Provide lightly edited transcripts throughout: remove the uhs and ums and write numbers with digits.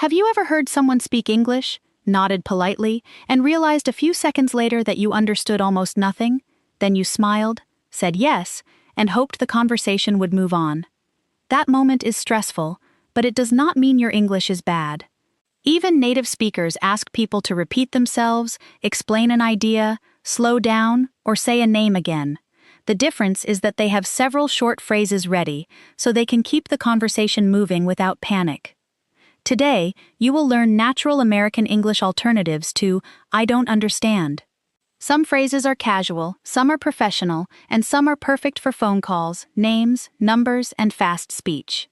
Have you ever heard someone speak English, nodded politely, and realized a few seconds later that you understood almost nothing? Then you smiled, said yes, and hoped the conversation would move on. That moment is stressful, but it does not mean your English is bad. Even native speakers ask people to repeat themselves, explain an idea, slow down, or say a name again. The difference is that they have several short phrases ready, so they can keep the conversation moving without panic. Today, you will learn natural American English alternatives to "I don't understand." Some phrases are casual, some are professional, and some are perfect for phone calls, names, numbers, and fast speech.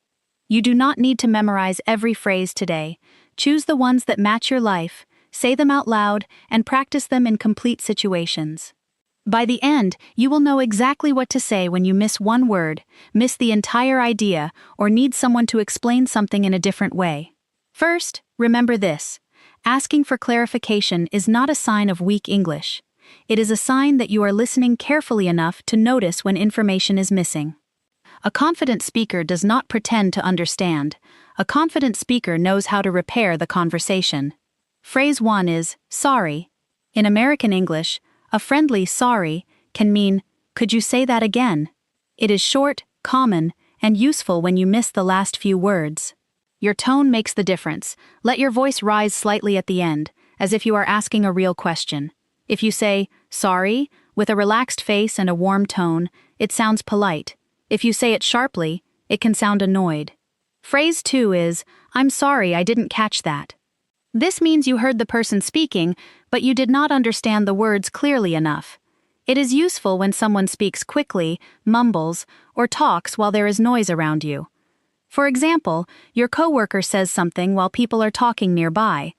You do not need to memorize every phrase today. Choose the ones that match your life, say them out loud, and practice them in complete situations. By the end, you will know exactly what to say when you miss one word, miss the entire idea, or need someone to explain something in a different way. First, remember this: asking for clarification is not a sign of weak English. It is a sign that you are listening carefully enough to notice when information is missing. A confident speaker does not pretend to understand. A confident speaker knows how to repair the conversation. Phrase 1 is sorry. In American English, a friendly sorry can mean, "Could you say that again?" It is short, common, and useful when you miss the last few words. Your tone makes the difference. Let your voice rise slightly at the end, as if you are asking a real question. If you say, "sorry," with a relaxed face and a warm tone, it sounds polite. If you say it sharply, it can sound annoyed. Phrase 2 is, "I'm sorry, I didn't catch that." This means you heard the person speaking, but you did not understand the words clearly enough. It is useful when someone speaks quickly, mumbles, or talks while there is noise around you. For example, your coworker says something while people are talking nearby.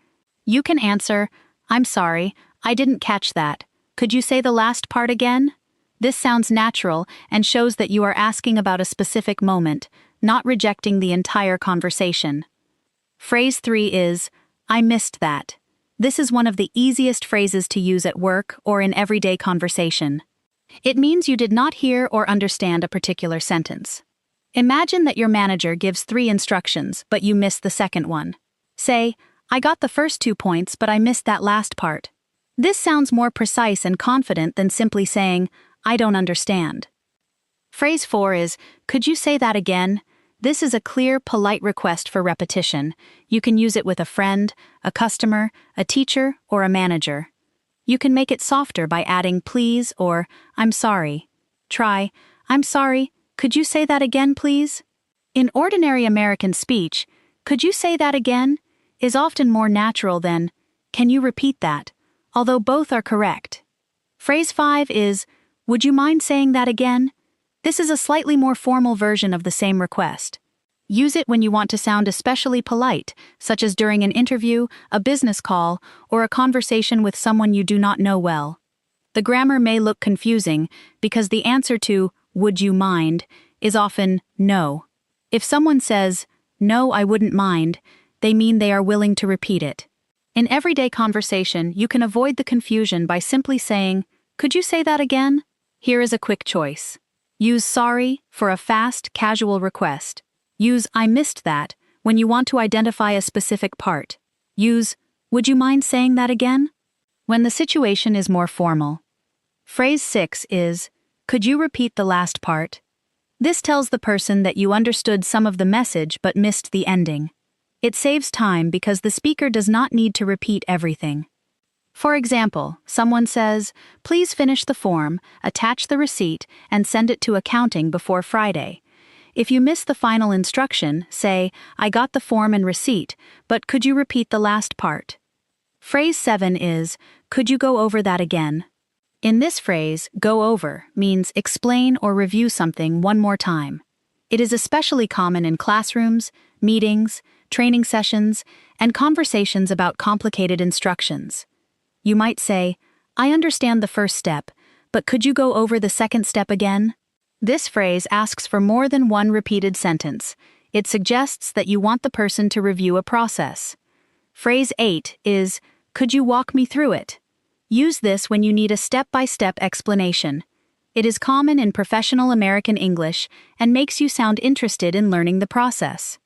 You can answer, "I'm sorry, I didn't catch that. Could you say the last part again?" This sounds natural and shows that you are asking about a specific moment, not rejecting the entire conversation. Phrase 3 is, "I missed that." This is one of the easiest phrases to use at work or in everyday conversation. It means you did not hear or understand a particular sentence. Imagine that your manager gives 3 instructions, but you miss the second one. Say, "I got the first 2 points, but I missed that last part." This sounds more precise and confident than simply saying, "I don't understand." Phrase 4 is, "Could you say that again?" This is a clear, polite request for repetition. You can use it with a friend, a customer, a teacher, or a manager. You can make it softer by adding "please" or "I'm sorry." Try, "I'm sorry, could you say that again, please?" In ordinary American speech, "Could you say that again?" is often more natural than, "Can you repeat that?" although both are correct. Phrase 5 is, "Would you mind saying that again?" This is a slightly more formal version of the same request. Use it when you want to sound especially polite, such as during an interview, a business call, or a conversation with someone you do not know well. The grammar may look confusing because the answer to "would you mind" is often no. If someone says, "No, I wouldn't mind," they mean they are willing to repeat it. In everyday conversation, you can avoid the confusion by simply saying, "Could you say that again?" Here is a quick choice. Use "sorry" for a fast, casual request. Use "I missed that" when you want to identify a specific part. Use "Would you mind saying that again?" when the situation is more formal. Phrase 6 is, "Could you repeat the last part?" This tells the person that you understood some of the message but missed the ending. It saves time because the speaker does not need to repeat everything. For example, someone says, "Please finish the form, attach the receipt, and send it to accounting before Friday." If you miss the final instruction, say, "I got the form and receipt, but could you repeat the last part?" Phrase 7 is, "Could you go over that again?" In this phrase, "go over" means explain or review something one more time. It is especially common in classrooms, meetings, training sessions, and conversations about complicated instructions. You might say, "I understand the first step, but could you go over the second step again?" This phrase asks for more than one repeated sentence. It suggests that you want the person to review a process. Phrase 8 is, "Could you walk me through it?" Use this when you need a step-by-step explanation. It is common in professional American English and makes you sound interested in learning the process.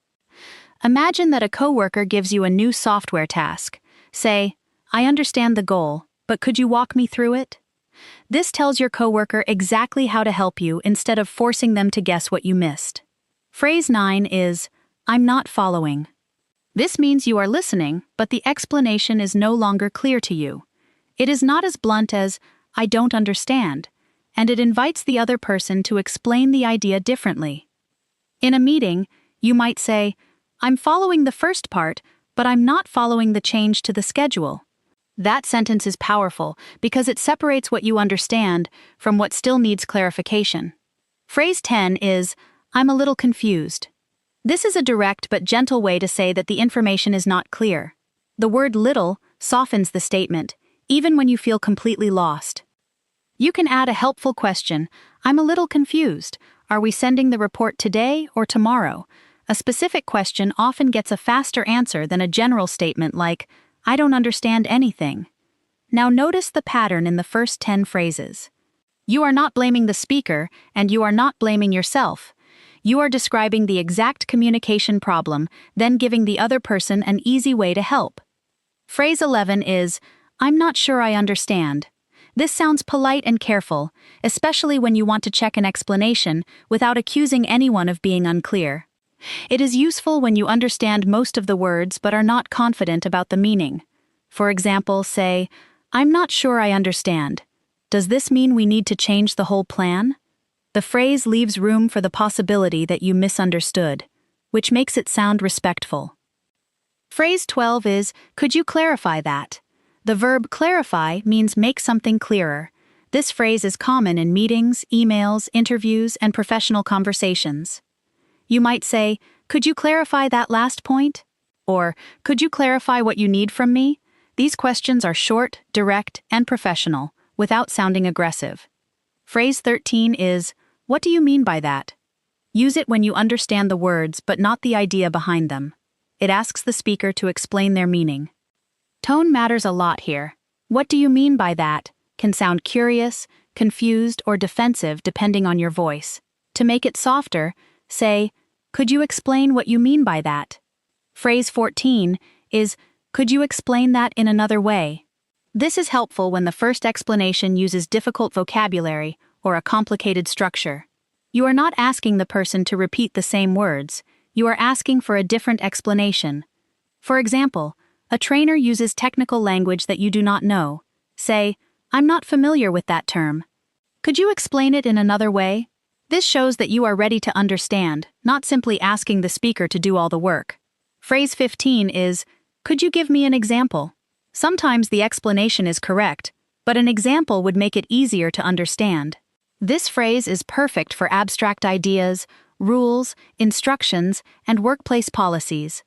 Imagine that a coworker gives you a new software task. Say, "I understand the goal, but could you walk me through it?" This tells your coworker exactly how to help you instead of forcing them to guess what you missed. Phrase 9 is, "I'm not following." This means you are listening, but the explanation is no longer clear to you. It is not as blunt as, "I don't understand," and it invites the other person to explain the idea differently. In a meeting, you might say, "I'm following the first part, but I'm not following the change to the schedule." That sentence is powerful because it separates what you understand from what still needs clarification. Phrase 10 is, "I'm a little confused." This is a direct but gentle way to say that the information is not clear. The word little softens the statement, even when you feel completely lost. You can add a helpful question, "I'm a little confused. Are we sending the report today or tomorrow?" A specific question often gets a faster answer than a general statement like, "I don't understand anything." Now notice the pattern in the first 10 phrases. You are not blaming the speaker, and you are not blaming yourself. You are describing the exact communication problem, then giving the other person an easy way to help. Phrase 11 is, "I'm not sure I understand." This sounds polite and careful, especially when you want to check an explanation without accusing anyone of being unclear. It is useful when you understand most of the words but are not confident about the meaning. For example, say, "I'm not sure I understand. Does this mean we need to change the whole plan?" The phrase leaves room for the possibility that you misunderstood, which makes it sound respectful. Phrase 12 is, "Could you clarify that?" The verb clarify means make something clearer. This phrase is common in meetings, emails, interviews, and professional conversations. You might say, "Could you clarify that last point?" Or, "Could you clarify what you need from me?" These questions are short, direct, and professional, without sounding aggressive. Phrase 13 is, "What do you mean by that?" Use it when you understand the words but not the idea behind them. It asks the speaker to explain their meaning. Tone matters a lot here. "What do you mean by that?" can sound curious, confused, or defensive depending on your voice. To make it softer, say, "Could you explain what you mean by that?" Phrase 14 is, "Could you explain that in another way?" This is helpful when the first explanation uses difficult vocabulary or a complicated structure. You are not asking the person to repeat the same words, you are asking for a different explanation. For example, a trainer uses technical language that you do not know. Say, "I'm not familiar with that term. Could you explain it in another way?" This shows that you are ready to understand, not simply asking the speaker to do all the work. Phrase 15 is, "Could you give me an example?" Sometimes the explanation is correct, but an example would make it easier to understand. This phrase is perfect for abstract ideas, rules, instructions, and workplace policies.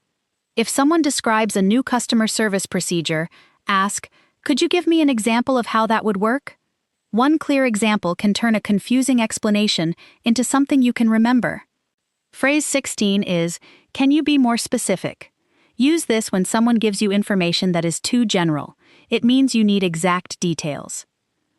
If someone describes a new customer service procedure, ask, "Could you give me an example of how that would work?" One clear example can turn a confusing explanation into something you can remember. Phrase 16 is, "Can you be more specific?" Use this when someone gives you information that is too general. It means you need exact details.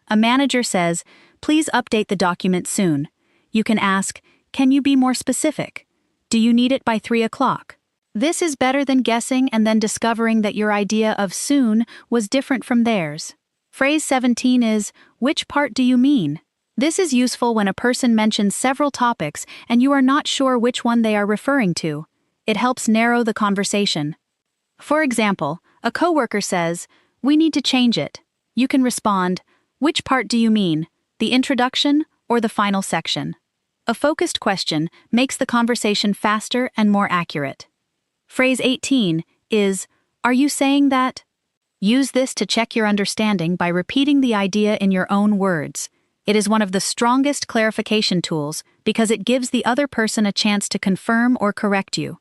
A manager says, "Please update the document soon." You can ask, "Can you be more specific? Do you need it by 3 o'clock?" This is better than guessing and then discovering that your idea of soon was different from theirs. Phrase 17 is, "Which part do you mean?" This is useful when a person mentions several topics and you are not sure which one they are referring to. It helps narrow the conversation. For example, a coworker says, "We need to change it." You can respond, "Which part do you mean? The introduction or the final section?" A focused question makes the conversation faster and more accurate. Phrase 18 is, "Are you saying that?" Use this to check your understanding by repeating the idea in your own words. It is one of the strongest clarification tools because it gives the other person a chance to confirm or correct you.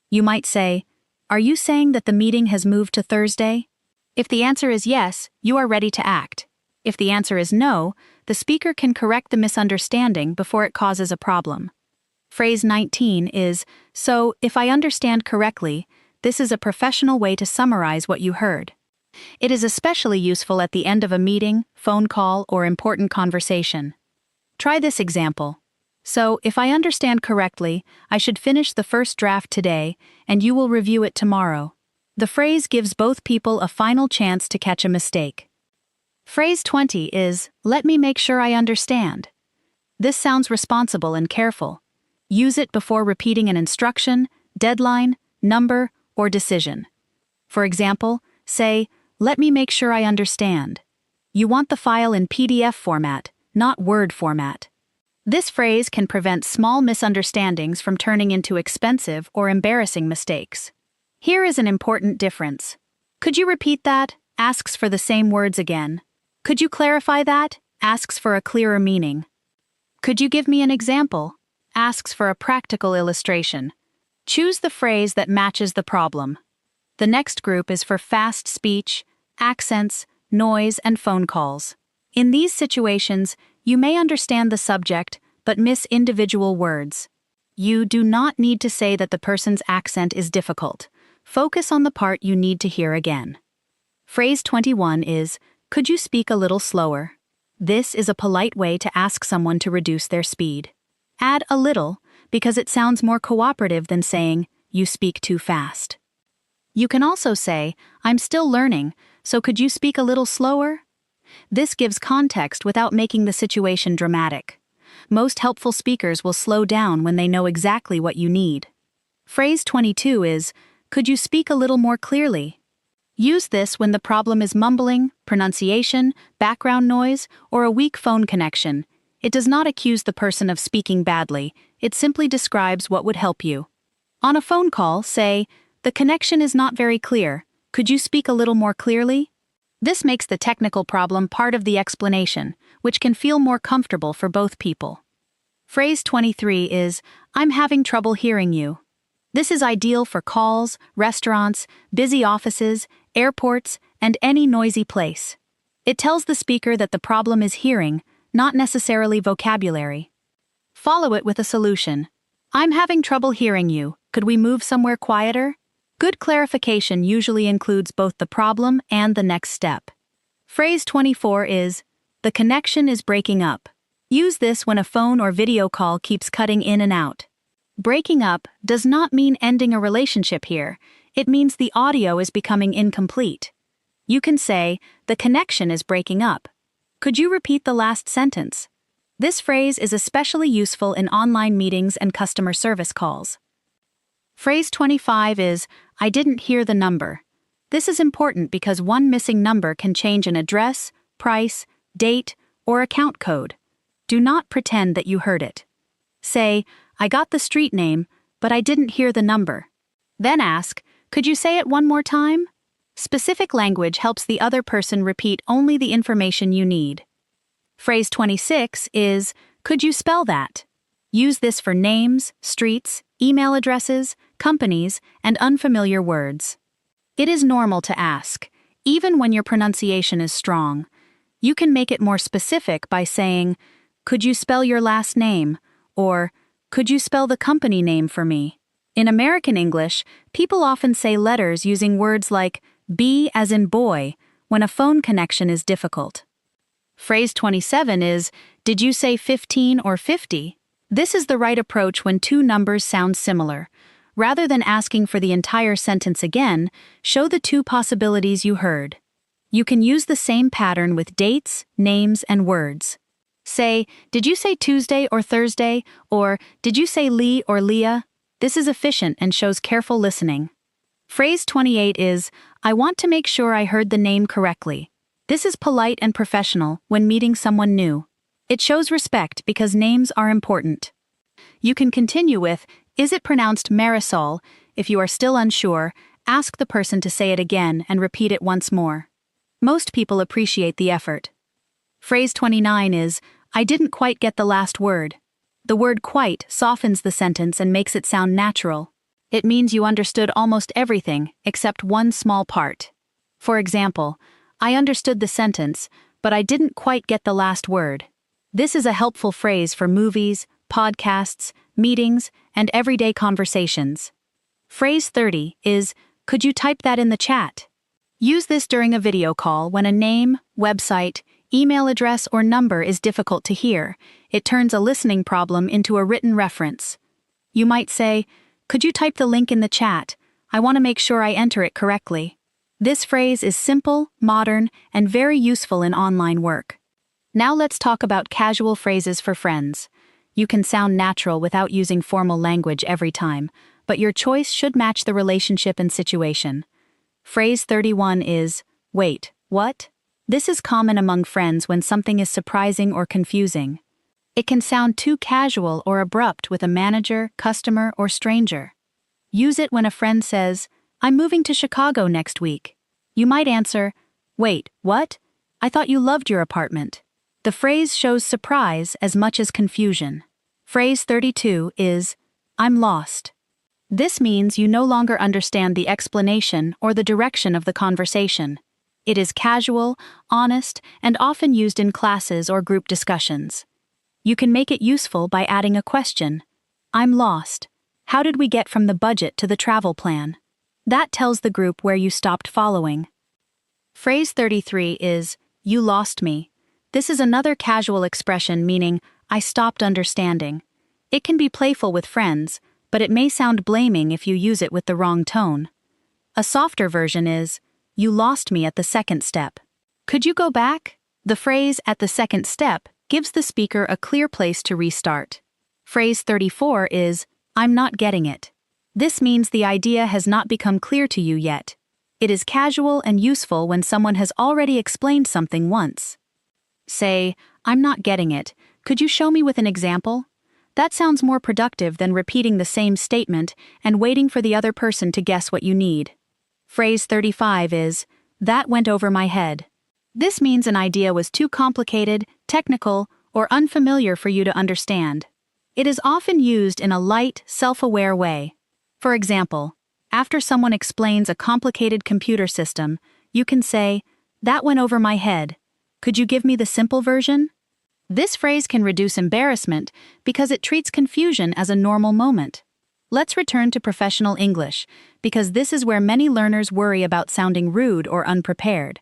You might say, "Are you saying that the meeting has moved to Thursday?" If the answer is yes, you are ready to act. If the answer is no, the speaker can correct the misunderstanding before it causes a problem. Phrase 19 is, "So, if I understand correctly, this is a professional way to summarize what you heard." It is especially useful at the end of a meeting, phone call, or important conversation. Try this example. So, if I understand correctly, I should finish the first draft today, and you will review it tomorrow. The phrase gives both people a final chance to catch a mistake. Phrase 20 is, let me make sure I understand. This sounds responsible and careful. Use it before repeating an instruction, deadline, number, or decision. For example, say, let me make sure I understand. You want the file in PDF format, not Word format. This phrase can prevent small misunderstandings from turning into expensive or embarrassing mistakes. Here is an important difference. Could you repeat that? Asks for the same words again. Could you clarify that? Asks for a clearer meaning. Could you give me an example? Asks for a practical illustration. Choose the phrase that matches the problem. The next group is for fast speech, accents, noise, and phone calls. In these situations, you may understand the subject, but miss individual words. You do not need to say that the person's accent is difficult. Focus on the part you need to hear again. Phrase 21 is, could you speak a little slower? This is a polite way to ask someone to reduce their speed. Add a little, because it sounds more cooperative than saying, you speak too fast. You can also say, I'm still learning, so could you speak a little slower? This gives context without making the situation dramatic. Most helpful speakers will slow down when they know exactly what you need. Phrase 22 is, could you speak a little more clearly? Use this when the problem is mumbling, pronunciation, background noise, or a weak phone connection. It does not accuse the person of speaking badly, it simply describes what would help you. On a phone call, say, the connection is not very clear. Could you speak a little more clearly? This makes the technical problem part of the explanation, which can feel more comfortable for both people. Phrase 23 is, I'm having trouble hearing you. This is ideal for calls, restaurants, busy offices, airports, and any noisy place. It tells the speaker that the problem is hearing, not necessarily vocabulary. Follow it with a solution. I'm having trouble hearing you. Could we move somewhere quieter? Good clarification usually includes both the problem and the next step. Phrase 24 is, the connection is breaking up. Use this when a phone or video call keeps cutting in and out. Breaking up does not mean ending a relationship here. It means the audio is becoming incomplete. You can say, the connection is breaking up. Could you repeat the last sentence? This phrase is especially useful in online meetings and customer service calls. Phrase 25 is, I didn't hear the number. This is important because one missing number can change an address, price, date, or account code. Do not pretend that you heard it. Say, I got the street name, but I didn't hear the number. Then ask, could you say it one more time? Specific language helps the other person repeat only the information you need. Phrase 26 is, could you spell that? Use this for names, streets, email addresses, companies, and unfamiliar words. It is normal to ask, even when your pronunciation is strong. You can make it more specific by saying, could you spell your last name? Or, could you spell the company name for me? In American English, people often say letters using words like B as in boy when a phone connection is difficult. Phrase 27 is, did you say 15 or 50? This is the right approach when two numbers sound similar. Rather than asking for the entire sentence again, show the two possibilities you heard. You can use the same pattern with dates, names, and words. Say, did you say Tuesday or Thursday? Or, did you say Lee or Leah? This is efficient and shows careful listening. Phrase 28 is, I want to make sure I heard the name correctly. This is polite and professional when meeting someone new. It shows respect because names are important. You can continue with, is it pronounced Marisol? If you are still unsure, ask the person to say it again and repeat it once more. Most people appreciate the effort. Phrase 29 is, I didn't quite get the last word. The word quite softens the sentence and makes it sound natural. It means you understood almost everything except one small part. For example, I understood the sentence, but I didn't quite get the last word. This is a helpful phrase for movies, podcasts, meetings, and everyday conversations. Phrase 30 is, could you type that in the chat? Use this during a video call when a name, website, email address or number is difficult to hear. It turns a listening problem into a written reference. You might say, "Could you type the link in the chat? I want to make sure I enter it correctly." This phrase is simple, modern, and very useful in online work. Now let's talk about casual phrases for friends. You can sound natural without using formal language every time, but your choice should match the relationship and situation. Phrase 31 is, "Wait, what?" This is common among friends when something is surprising or confusing. It can sound too casual or abrupt with a manager, customer, or stranger. Use it when a friend says, "I'm moving to Chicago next week." You might answer, "Wait, what? I thought you loved your apartment." The phrase shows surprise as much as confusion. Phrase 32 is, "I'm lost." This means you no longer understand the explanation or the direction of the conversation. It is casual, honest, and often used in classes or group discussions. You can make it useful by adding a question. "I'm lost. How did we get from the budget to the travel plan?" That tells the group where you stopped following. Phrase 33 is, "You lost me." This is another casual expression meaning, "I stopped understanding." It can be playful with friends, but it may sound blaming if you use it with the wrong tone. A softer version is, "You lost me at the second step. Could you go back?" The phrase "at the second step" gives the speaker a clear place to restart. Phrase 34 is, "I'm not getting it." This means the idea has not become clear to you yet. It is casual and useful when someone has already explained something once. Say, "I'm not getting it. Could you show me with an example?" That sounds more productive than repeating the same statement and waiting for the other person to guess what you need. Phrase 35 is, "That went over my head." This means an idea was too complicated, technical, or unfamiliar for you to understand. It is often used in a light, self-aware way. For example, after someone explains a complicated computer system, you can say, "That went over my head. Could you give me the simple version?" This phrase can reduce embarrassment because it treats confusion as a normal moment. Let's return to professional English, because this is where many learners worry about sounding rude or unprepared.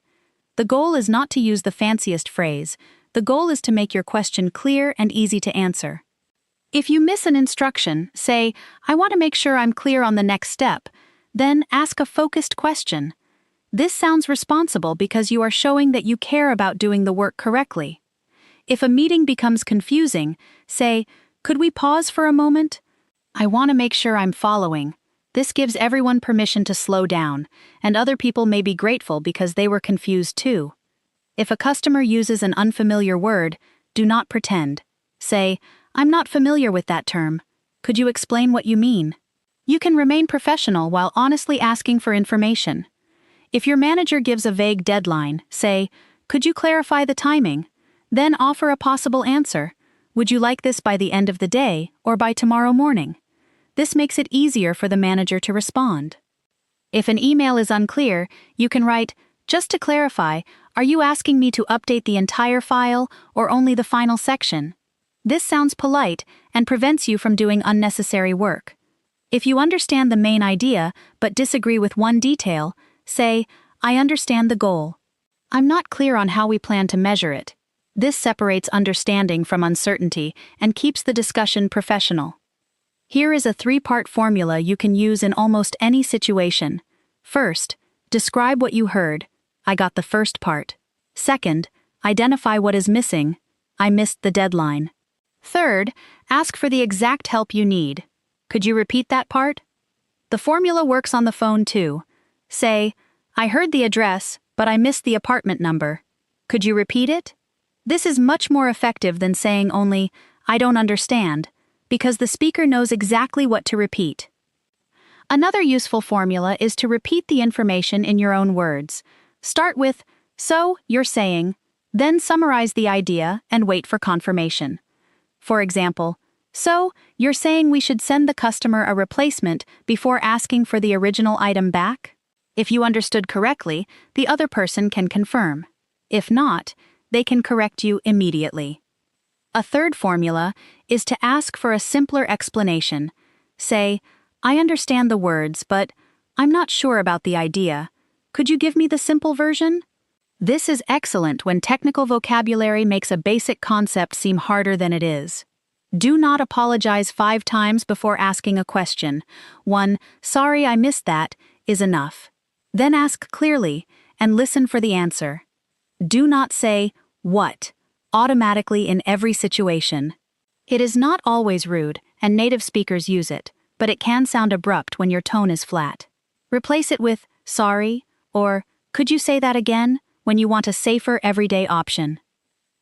The goal is not to use the fanciest phrase. The goal is to make your question clear and easy to answer. If you miss an instruction, say, "I want to make sure I'm clear on the next step," then ask a focused question. This sounds responsible because you are showing that you care about doing the work correctly. If a meeting becomes confusing, say, "Could we pause for a moment? I want to make sure I'm following." This gives everyone permission to slow down, and other people may be grateful because they were confused too. If a customer uses an unfamiliar word, do not pretend. Say, "I'm not familiar with that term. Could you explain what you mean?" You can remain professional while honestly asking for information. If your manager gives a vague deadline, say, "Could you clarify the timing?" Then offer a possible answer. "Would you like this by the end of the day or by tomorrow morning?" This makes it easier for the manager to respond. If an email is unclear, you can write, "Just to clarify, are you asking me to update the entire file or only the final section?" This sounds polite and prevents you from doing unnecessary work. If you understand the main idea but disagree with one detail, say, "I understand the goal. I'm not clear on how we plan to measure it." This separates understanding from uncertainty and keeps the discussion professional. Here is a 3-part formula you can use in almost any situation. First, describe what you heard. I got the first part. Second, identify what is missing. I missed the deadline. Third, ask for the exact help you need. Could you repeat that part? The formula works on the phone too. Say, "I heard the address, but I missed the apartment number. Could you repeat it?" This is much more effective than saying only, "I don't understand," because the speaker knows exactly what to repeat. Another useful formula is to repeat the information in your own words. Start with, "So, you're saying," then summarize the idea and wait for confirmation. For example, "So, you're saying we should send the customer a replacement before asking for the original item back?" If you understood correctly, the other person can confirm. If not, they can correct you immediately. A third formula is to ask for a simpler explanation. Say, "I understand the words, but I'm not sure about the idea. Could you give me the simple version?" This is excellent when technical vocabulary makes a basic concept seem harder than it is. Do not apologize 5 times before asking a question. One, "Sorry, I missed that," is enough. Then ask clearly and listen for the answer. Do not say, "What?" automatically in every situation. It is not always rude, and native speakers use it, but it can sound abrupt when your tone is flat. Replace it with, "Sorry," or, "Could you say that again?" when you want a safer everyday option.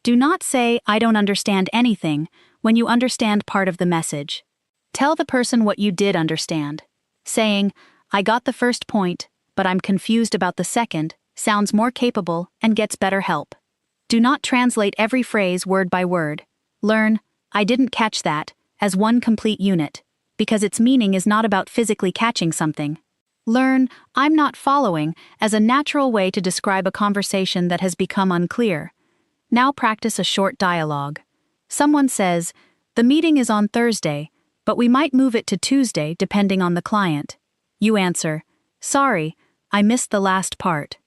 Do not say, "I don't understand anything," when you understand part of the message. Tell the person what you did understand. Saying, "I got the first point, but I'm confused about the second," sounds more capable and gets better help. Do not translate every phrase word by word. Learn, "I didn't catch that," as one complete unit, because its meaning is not about physically catching something. Learn, "I'm not following," as a natural way to describe a conversation that has become unclear. Now practice a short dialogue. Someone says, "The meeting is on Thursday, but we might move it to Tuesday depending on the client." You answer, "Sorry, I missed the last part."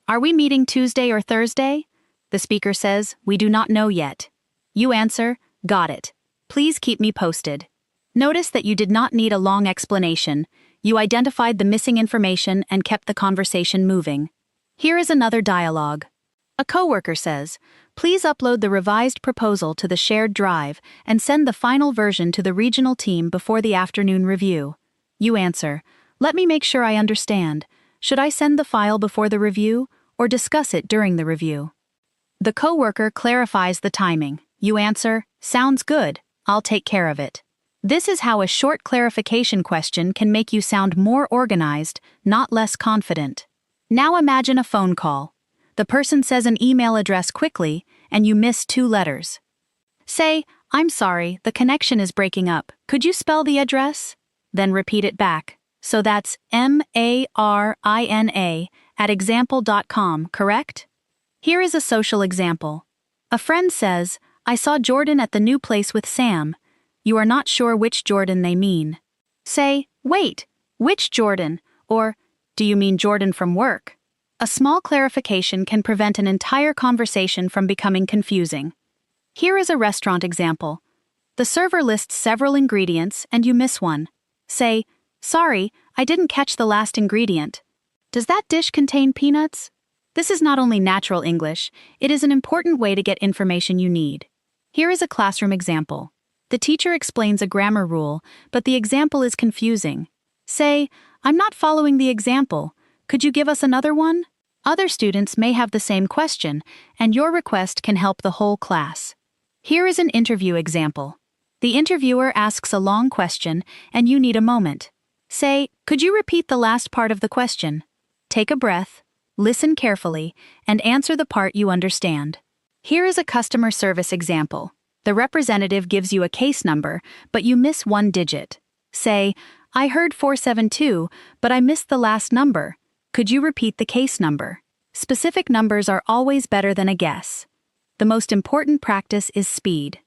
"Are we meeting Tuesday or Thursday?" The speaker says, "We do not know yet." You answer, "Got it. Please keep me posted." Notice that you did not need a long explanation. You identified the missing information and kept the conversation moving. Here is another dialogue. A coworker says, "Please upload the revised proposal to the shared drive and send the final version to the regional team before the afternoon review." You answer, "Let me make sure I understand. Should I send the file before the review or discuss it during the review?" The coworker clarifies the timing. You answer, "Sounds good. I'll take care of it." This is how a short clarification question can make you sound more organized, not less confident. Now imagine a phone call. The person says an email address quickly, and you miss 2 letters. Say, "I'm sorry, the connection is breaking up. Could you spell the address?" Then repeat it back. So that's marina@example.com, correct? Here is a social example. A friend says, "I saw Jordan at the new place with Sam." You are not sure which Jordan they mean. Say, "Wait, which Jordan?" Or, "Do you mean Jordan from work?" A small clarification can prevent an entire conversation from becoming confusing. Here is a restaurant example. The server lists several ingredients and you miss one. Say, "Sorry, I didn't catch the last ingredient. Does that dish contain peanuts?" This is not only natural English, it is an important way to get information you need. Here is a classroom example. The teacher explains a grammar rule, but the example is confusing. Say, "I'm not following the example. Could you give us another one?" Other students may have the same question, and your request can help the whole class. Here is an interview example. The interviewer asks a long question, and you need a moment. Say, "Could you repeat the last part of the question?" Take a breath, listen carefully, and answer the part you understand. Here is a customer service example. The representative gives you a case number, but you miss 1 digit. Say, "I heard 472, but I missed the last number. Could you repeat the case number?" Specific numbers are always better than a guess. The most important practice is speed.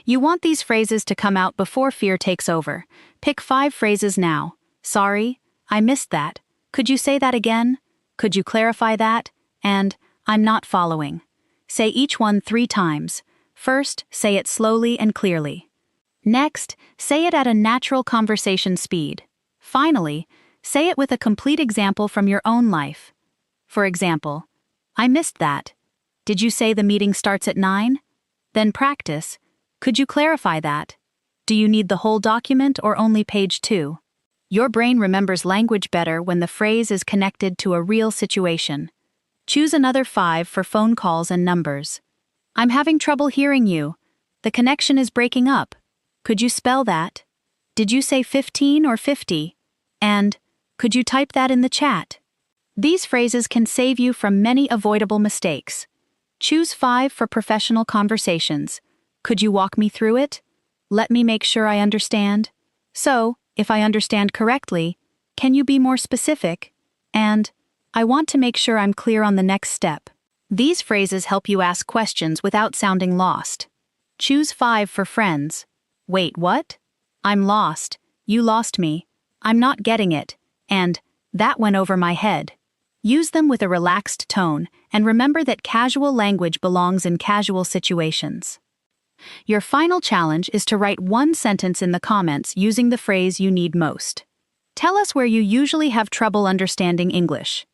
You want these phrases to come out before fear takes over. Pick 5 phrases now. "Sorry, I missed that. Could you say that again? Could you clarify that?" And, "I'm not following." Say each one 3 times. First, say it slowly and clearly. Next, say it at a natural conversation speed. Finally, say it with a complete example from your own life. For example, "I missed that. Did you say the meeting starts at 9? Then practice. Could you clarify that? Do you need the whole document or only page 2? Your brain remembers language better when the phrase is connected to a real situation. Choose another 5 for phone calls and numbers. "I'm having trouble hearing you. The connection is breaking up. Could you spell that? Did you say 15 or 50? And, could you type that in the chat?" These phrases can save you from many avoidable mistakes. Choose 5 for professional conversations. "Could you walk me through it? Let me make sure I understand. So, if I understand correctly, can you be more specific? And, I want to make sure I'm clear on the next step." These phrases help you ask questions without sounding lost. Choose 5 for friends. "Wait, what? I'm lost. You lost me. I'm not getting it." And, "That went over my head." Use them with a relaxed tone, and remember that casual language belongs in casual situations. Your final challenge is to write one sentence in the comments using the phrase you need most. Tell us where you usually have trouble understanding English.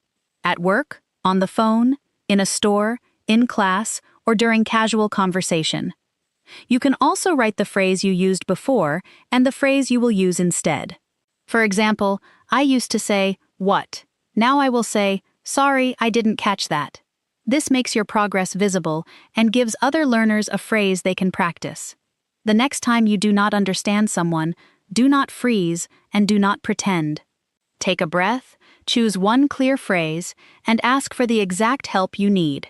At work, on the phone, in a store, in class, or during casual conversation. You can also write the phrase you used before and the phrase you will use instead. For example, I used to say, "What?" Now I will say, "Sorry, I didn't catch that." This makes your progress visible and gives other learners a phrase they can practice. The next time you do not understand someone, do not freeze and do not pretend. Take a breath, choose one clear phrase, and ask for the exact help you need.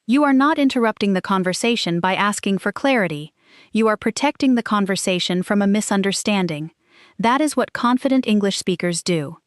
You are not interrupting the conversation by asking for clarity. You are protecting the conversation from a misunderstanding. That is what confident English speakers do.